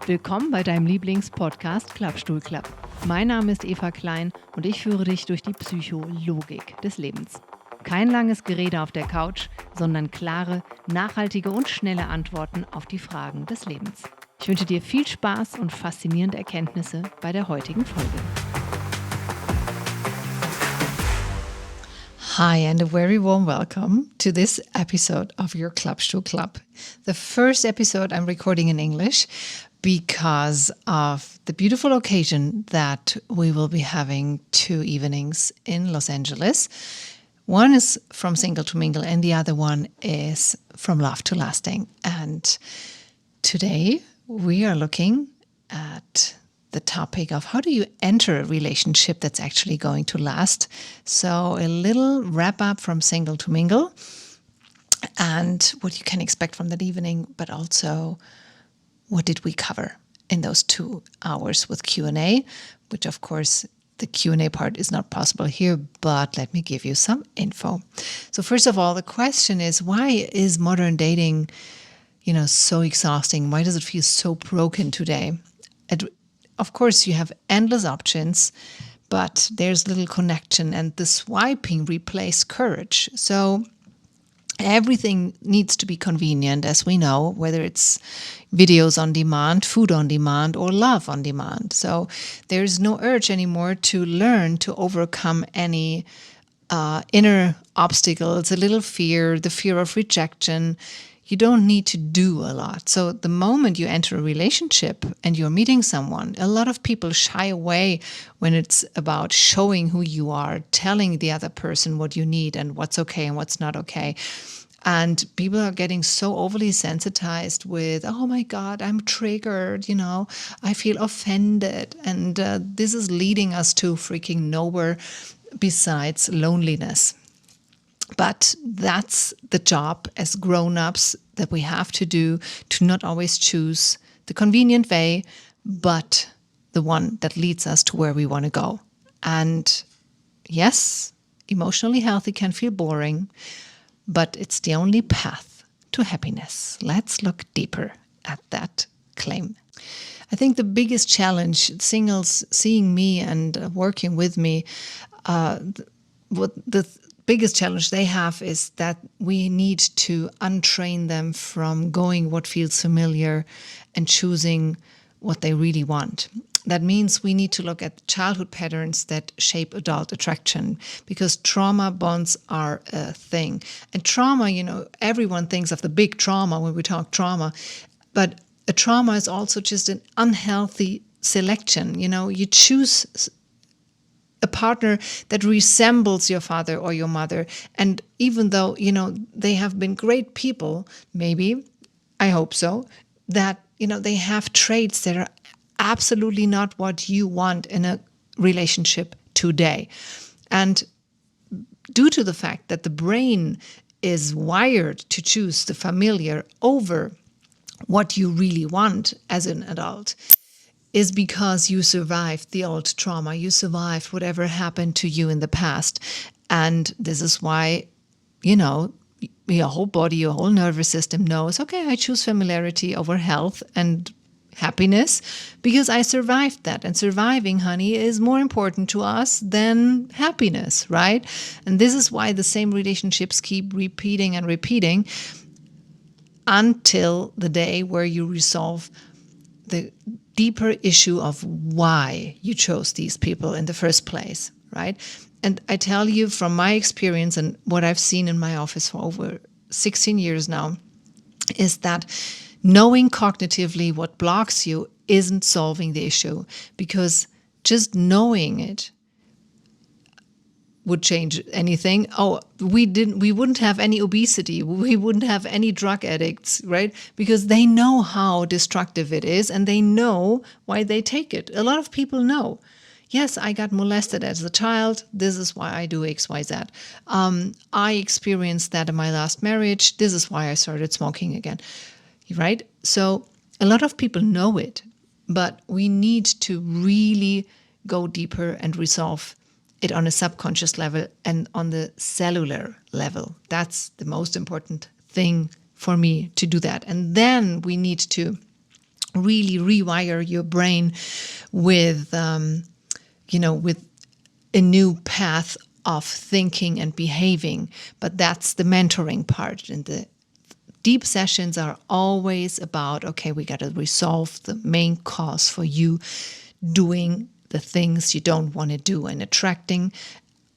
Willkommen bei deinem Lieblingspodcast Klappstuhl Klapp. Mein Name ist Eva Klein und ich führe dich durch die Psychologik des Lebens. Kein langes Gerede auf der Couch, sondern klare, nachhaltige und schnelle Antworten auf die Fragen des Lebens. Ich wünsche dir viel Spaß und faszinierende Erkenntnisse bei der heutigen Folge. Hi, and a very warm welcome to this episode of your Klappstuhl Club. The first episode I'm recording in English because of the beautiful occasion that we will be having 2 evenings in Los Angeles. One is from Single to Mingle and the other one is from Love to Lasting. And today we are looking at the topic of how do you enter a relationship that's actually going to last. So a little wrap up from Single to Mingle and what you can expect from that evening, but also what did we cover in those 2 hours with Q&A, which of course the Q&A part is not possible here, but let me give you some info. So first of all, the question is, why is modern dating, so exhausting? Why does it feel so broken today? Of course, you have endless options, but there's little connection and the swiping replaced courage. So everything needs to be convenient, as we know, whether it's videos on demand, food on demand, or love on demand. So there's no urge anymore to learn to overcome any inner obstacles, a little fear, the fear of rejection. You don't need to do a lot. So the moment you enter a relationship and you're meeting someone, a lot of people shy away when it's about showing who you are, telling the other person what you need and what's okay and what's not okay. And people are getting so overly sensitized with, oh my God, I'm triggered, I feel offended. And this is leading us to freaking nowhere besides loneliness. But that's the job as grown-ups that we have to do, to not always choose the convenient way, but the one that leads us to where we want to go. And yes, emotionally healthy can feel boring, but it's the only path to happiness. Let's look deeper at that claim. I think the biggest challenge, singles seeing me and working with me, the biggest challenge they have is that we need to untrain them from going what feels familiar and choosing what they really want. That means we need to look at childhood patterns that shape adult attraction, because trauma bonds are a thing. And trauma, everyone thinks of the big trauma when we talk trauma, but a trauma is also just an unhealthy selection. You choose a partner that resembles your father or your mother. And even though, they have been great people, maybe, I hope so, that, they have traits that are absolutely not what you want in a relationship today. And due to the fact that the brain is wired to choose the familiar over what you really want as an adult, is because you survived the old trauma. You survived whatever happened to you in the past. And this is why, your whole body, your whole nervous system knows, okay, I choose familiarity over health and happiness because I survived that. And surviving, honey, is more important to us than happiness, right? And this is why the same relationships keep repeating and repeating until the day where you resolve the deeper issue of why you chose these people in the first place, right? And I tell you from my experience and what I've seen in my office for over 16 years now, is that knowing cognitively what blocks you isn't solving the issue, because just knowing it would change anything. Oh, we wouldn't have any obesity. We wouldn't have any drug addicts, right? Because they know how destructive it is and they know why they take it. A lot of people know. Yes, I got molested as a child. This is why I do X, Y, Z. I experienced that in my last marriage. This is why I started smoking again, right? So a lot of people know it, but we need to really go deeper and resolve it on a subconscious level and on the cellular level. That's the most important thing for me to do that. And then we need to really rewire your brain with, with a new path of thinking and behaving. But that's the mentoring part. And the deep sessions are always about, okay, we got to resolve the main cause for you doing the things you don't want to do and attracting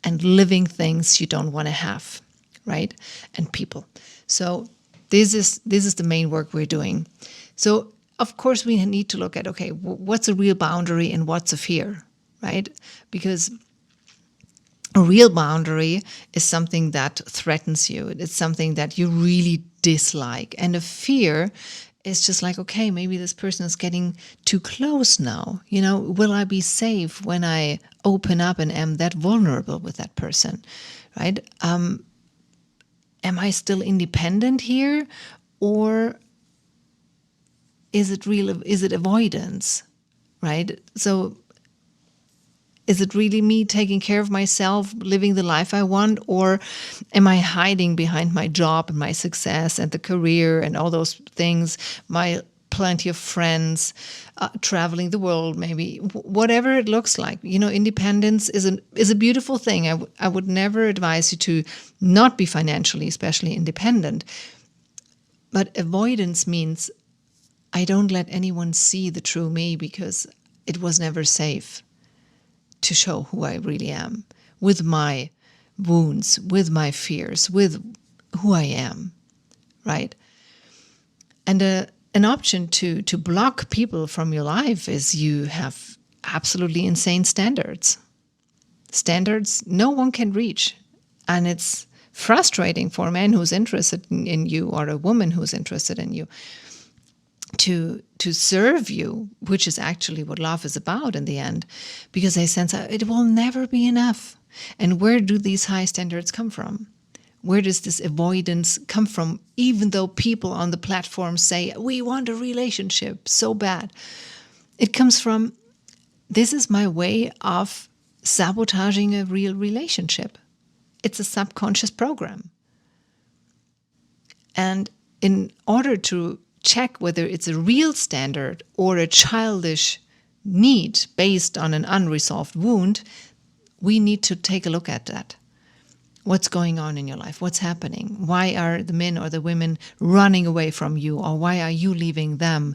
and living things you don't want to have, right? And people. So this is the main work we're doing. So of course we need to look at, okay, what's a real boundary and what's a fear, right? Because a real boundary is something that threatens you. It's something that you really dislike. And a fear is just like, okay, maybe this person is getting too close now. Will I be safe when I open up and am that vulnerable with that person, right? Am I still independent here, or is it avoidance, right? So is it really me taking care of myself, living the life I want, or am I hiding behind my job and my success and the career and all those things, my plenty of friends, traveling the world, maybe, whatever it looks like. Independence is a beautiful thing. I would never advise you to not be financially, especially independent. But avoidance means I don't let anyone see the true me because it was never safe to show who I really am, with my wounds, with my fears, with who I am, right? And an option to block people from your life is you have absolutely insane standards no one can reach. And it's frustrating for a man who's interested in you, or a woman who's interested in you, to serve you, which is actually what love is about in the end, because they sense it will never be enough. And where do these high standards come from? Where does this avoidance come from? Even though people on the platform say, we want a relationship so bad. It comes from, this is my way of sabotaging a real relationship. It's a subconscious program. And in order to check whether it's a real standard or a childish need based on an unresolved wound, we need to take a look at that. What's going on in your life? What's happening? Why are the men or the women running away from you? Or why are you leaving them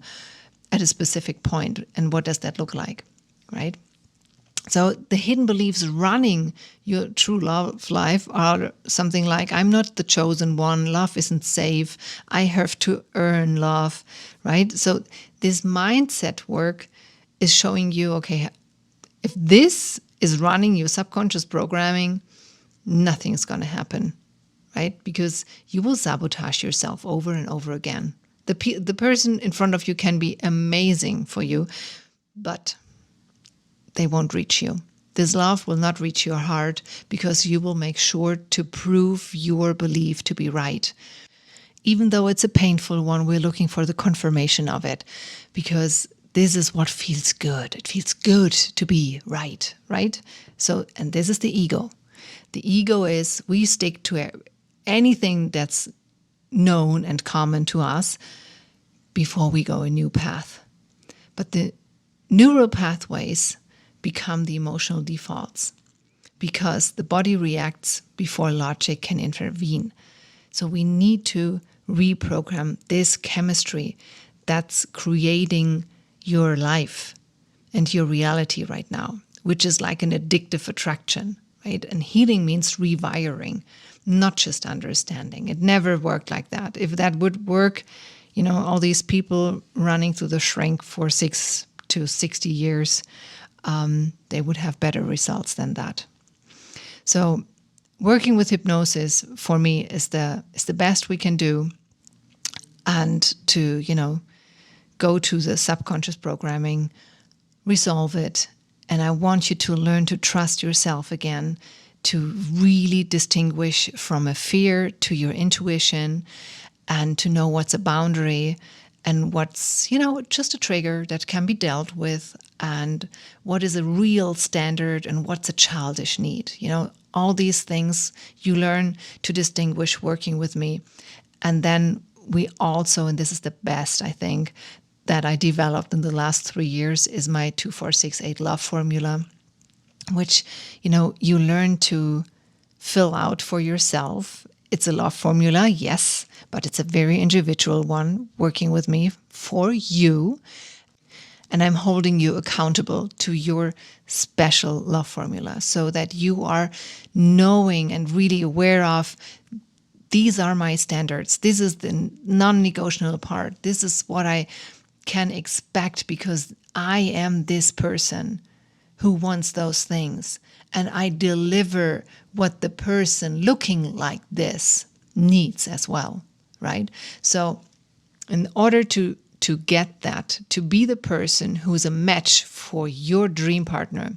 at a specific point? And what does that look like, right? So the hidden beliefs running your true love life are something like, I'm not the chosen one, love isn't safe, I have to earn love, right? So this mindset work is showing you, okay, if this is running your subconscious programming, nothing is going to happen, right? Because you will sabotage yourself over and over again. The person in front of you can be amazing for you, but they won't reach you. This love will not reach your heart because you will make sure to prove your belief to be right. Even though it's a painful one, we're looking for the confirmation of it, because this is what feels good. It feels good to be right, right? So, and this is the ego. The ego is, we stick to anything that's known and common to us before we go a new path. But the neural pathways become the emotional defaults because the body reacts before logic can intervene. So we need to reprogram this chemistry that's creating your life and your reality right now, which is like an addictive attraction, right? And healing means rewiring, not just understanding. It never worked like that. If that would work, all these people running through the shrink for 6 to 60 years, they would have better results than that. So working with hypnosis for me is the best we can do, and to, go to the subconscious programming, resolve it. And I want you to learn to trust yourself again, to really distinguish from a fear to your intuition, and to know what's a boundary and what's, just a trigger that can be dealt with, and what is a real standard and what's a childish need. All these things you learn to distinguish working with me. And then we also, and this is the best, I think, that I developed in the last 3 years is my 2468 love formula, which, you learn to fill out for yourself. It's a love formula, yes, but it's a very individual one working with me for you. And I'm holding you accountable to your special love formula so that you are knowing and really aware of, these are my standards. This is the non-negotiable part. This is what I can expect because I am this person who wants those things. And I deliver what the person looking like this needs as well, right? So in order to get that, to be the person who's a match for your dream partner,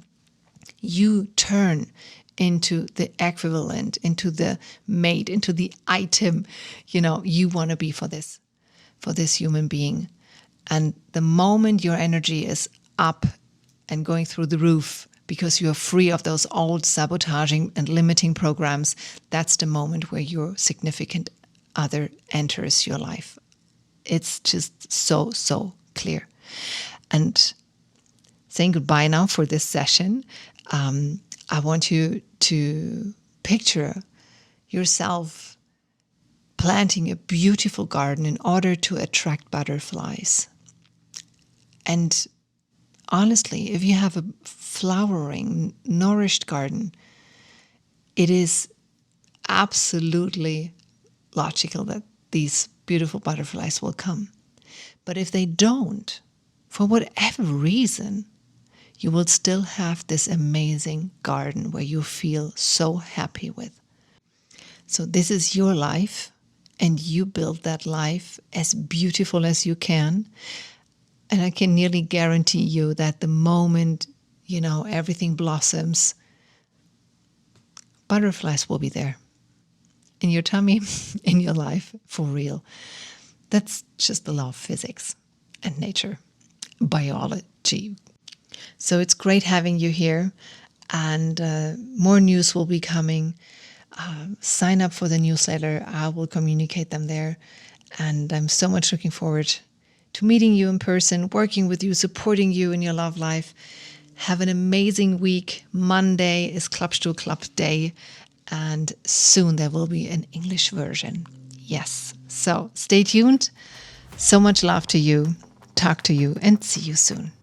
you turn into the equivalent, into the mate, into the item, you want to be for this human being. And the moment your energy is up and going through the roof because you're free of those old sabotaging and limiting programs, that's the moment where your significant other enters your life. It's just so, so clear. And saying goodbye now for this session, I want you to picture yourself planting a beautiful garden in order to attract butterflies. And honestly, if you have a flowering, nourished garden, it is absolutely logical that these beautiful butterflies will come. But if they don't, for whatever reason, you will still have this amazing garden where you feel so happy with. So this is your life, and you build that life as beautiful as you can. And I can nearly guarantee you that the moment, everything blossoms, butterflies will be there. In your tummy, in your life, for real. That's just the law of physics and nature, biology. So it's great having you here, and more news will be coming. Sign up for the newsletter. I will communicate them there. And I'm so much looking forward to meeting you in person, working with you, supporting you in your love life. Have an amazing week. Monday is Klappstuhl Club Day. And soon there will be an English version. Yes. So stay tuned. So much love to you. Talk to you and see you soon.